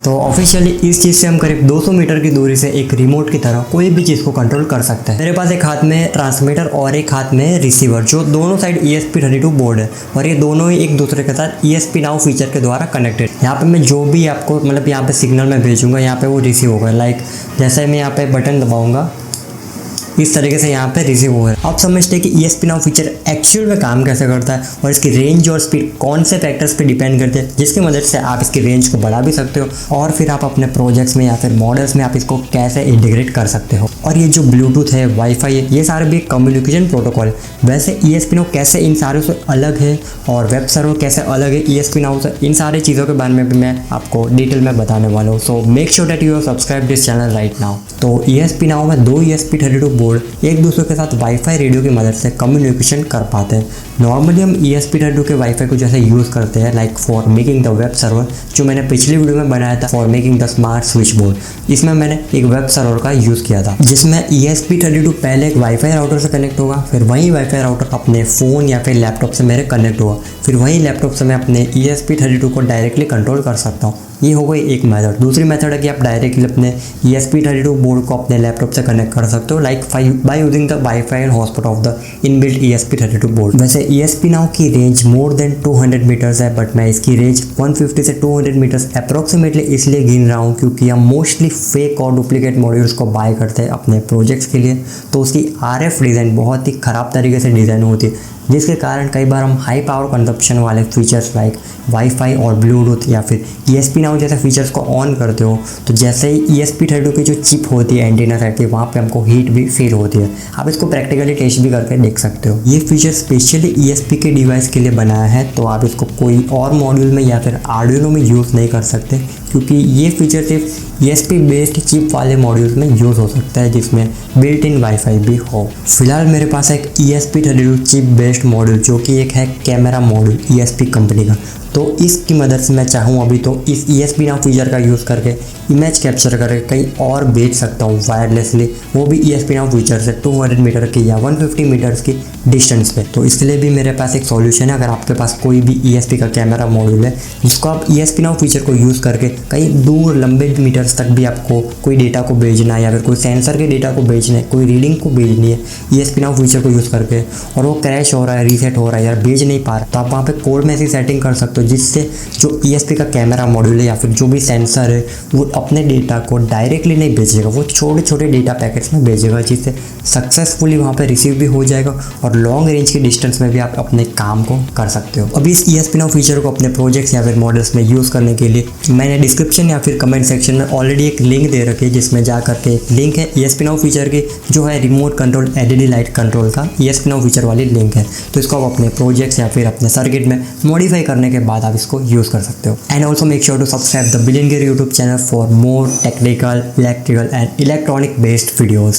तो ऑफिशियली इस चीज़ से हम करीब 200 मीटर की दूरी से एक रिमोट की तरह कोई भी चीज़ को कंट्रोल कर सकते हैं। मेरे पास एक हाथ में ट्रांसमीटर और एक हाथ में रिसीवर, जो दोनों साइड ESP32 बोर्ड है और ये दोनों ही एक दूसरे के साथ ESP नाउ फीचर के द्वारा कनेक्टेड। यहाँ पे मैं जो भी आपको मतलब यहाँ पे सिग्नल मैं भेजूंगा यहाँ पे वो रिसीव होगा। लाइक जैसे मैं यहाँ पे बटन दबाऊंगा इस तरीके से यहाँ पे रिसीव हो रहा है। आप समझते हैं कि ESP नाउ फीचर एक्चुअल में काम कैसे करता है और इसकी रेंज और स्पीड कौन से फैक्टर्स पे डिपेंड करते हैं, जिसकी मदद से आप इसकी रेंज को बढ़ा भी सकते हो और फिर आप अपने प्रोजेक्ट्स में या फिर मॉडल्स में आप इसको कैसे इंटीग्रेट कर सकते हो। और ये जो ब्लूटूथ है, वाईफाई है, ये सारे भी कम्युनिकेशन प्रोटोकॉल है। वैसे ESP नाउ कैसे इन सारों से अलग है और वेब सर्वर कैसे अलग है ESP नाउ से, इन सारी चीज़ों के बारे में भी मैं आपको डिटेल में बताने वाला हूँ। So make sure that you have subscribe this channel right now. तो ESP नाउ में 2 ESP32 बोर्ड एक दूसरे के साथ वाईफाई रेडियो की मदद से कम्युनिकेशन कर पाते हैं। नॉर्मली हम ESP32 के वाईफाई को जैसे यूज़ करते हैं like for making the web server, जो मैंने पिछली वीडियो में बनाया था for making the smart switch board. इसमें मैंने एक वेब सर्वर का यूज़ किया था जिसमें ESP32 पहले एक वाईफाई राउटर से कनेक्ट होगा, फिर वही वाईफाई राउटर अपने फ़ोन या फिर लैपटॉप से मेरे कनेक्ट होगा, फिर वही लैपटॉप से मैं अपने ESP32 को डायरेक्टली कंट्रोल कर सकता हूँ। ये हो गई एक मेथड। दूसरी मेथड है कि आप डायरेक्टली अपने ESP32 बोर्ड को अपने लैपटॉप से कनेक्ट कर सकते हो like by using the wifi and hotspot of the inbuilt ESP32 board. वैसे ESP नाउ की रेंज मोर देन 200 मीटर्स है, बट मैं इसकी रेंज 150 से 200 मीटर्स अप्रॉक्सीमेटली इसलिए गिन रहा हूँ क्योंकि हम मोस्टली फेक और डुप्लीकेट मॉड्यूल्स को बाय करते हैं अपने प्रोजेक्ट्स के लिए। तो उसकी RF डिज़ाइन बहुत ही ख़राब तरीके से डिज़ाइन होती है, जिसके कारण कई बार हम हाई पावर कंजप्शन वाले फीचर्स लाइक वाईफाई और ब्लूटूथ या फिर ESP नाउ जैसे फीचर्स को ऑन करते हो तो जैसे ही ESP32 की जो चिप होती है एंटीना साइड की, वहाँ पे हमको हीट भी फील होती है। आप इसको प्रैक्टिकली टेस्ट भी करके देख सकते हो। ये फीचर स्पेशली ESP के डिवाइस के लिए बनाया है, तो आप इसको कोई और मॉड्यूल में या फिर आर्डिनो में यूज़ नहीं कर सकते क्योंकि ये फीचर सिर्फ ESP बेस्ड चिप वाले मॉड्यूल्स में यूज़ हो सकता है जिसमें बिल्ट इन वाईफाई भी हो। फिलहाल मेरे पास एक ESP32 चिप बेस्ड मॉड्यूल जो कि एक है कैमरा मॉड्यूल ESP कंपनी का, तो इसकी मदद से मैं चाहूँ अभी तो इस ESP नाउ फीचर का यूज़ करके इमेज कैप्चर करके कहीं और भेज सकता हूँ वायरलेसली, वो भी ESP नाउ फीचर से 200 मीटर की या 150 मीटर्स की डिस्टेंस पे। तो इसके लिए भी मेरे पास एक सॉल्यूशन है। अगर आपके पास कोई भी ESP का कैमरा मॉड्यूल है जिसको आप ESP नाउ फीचर को यूज़ करके कहीं दूर लंबे मीटर्स तक भी आपको कोई डेटा को भेजना है या फिर कोई सेंसर के डेटा को भेजना है, कोई रीडिंग को भेजनी है ESP नाउ फीचर को यूज़ करके, और वो क्रैश हो रहा है, रीसेट हो रहा है या भेज नहीं पा रहा, तो आप वहाँ पे कोड में ऐसी सेटिंग कर सकते हो जिससे जो ESP का कैमरा मॉड्यूल है या फिर जो भी सेंसर है वो अपने डेटा को डायरेक्टली नहीं भेजेगा, वो छोटे छोटे डेटा पैकेट्स में भेजेगा, जिससे सक्सेसफुली वहाँ पे रिसीव भी हो जाएगा और लॉन्ग रेंज की डिस्टेंस में भी आप अपने काम को कर सकते हो। अभी इस ESP नाउ फीचर को अपने प्रोजेक्ट्स या फिर मॉडल्स में यूज़ करने के लिए मैंने डिस्क्रिप्शन या फिर कमेंट सेक्शन में ऑलरेडी एक लिंक दे रखी है, जिसमें जा करके एक लिंक है ESP नाउ फीचर की जो है remote control LED light control का ESP नाउ फीचर वाली लिंक है। तो इसको आप अपने प्रोजेक्ट्स या फिर अपने सर्किट में मॉडिफाई करने के बाद आप इसको यूज़ कर सकते हो। And also make sure to subscribe the billion gear YouTube channel for more technical, electrical and electronic based videos.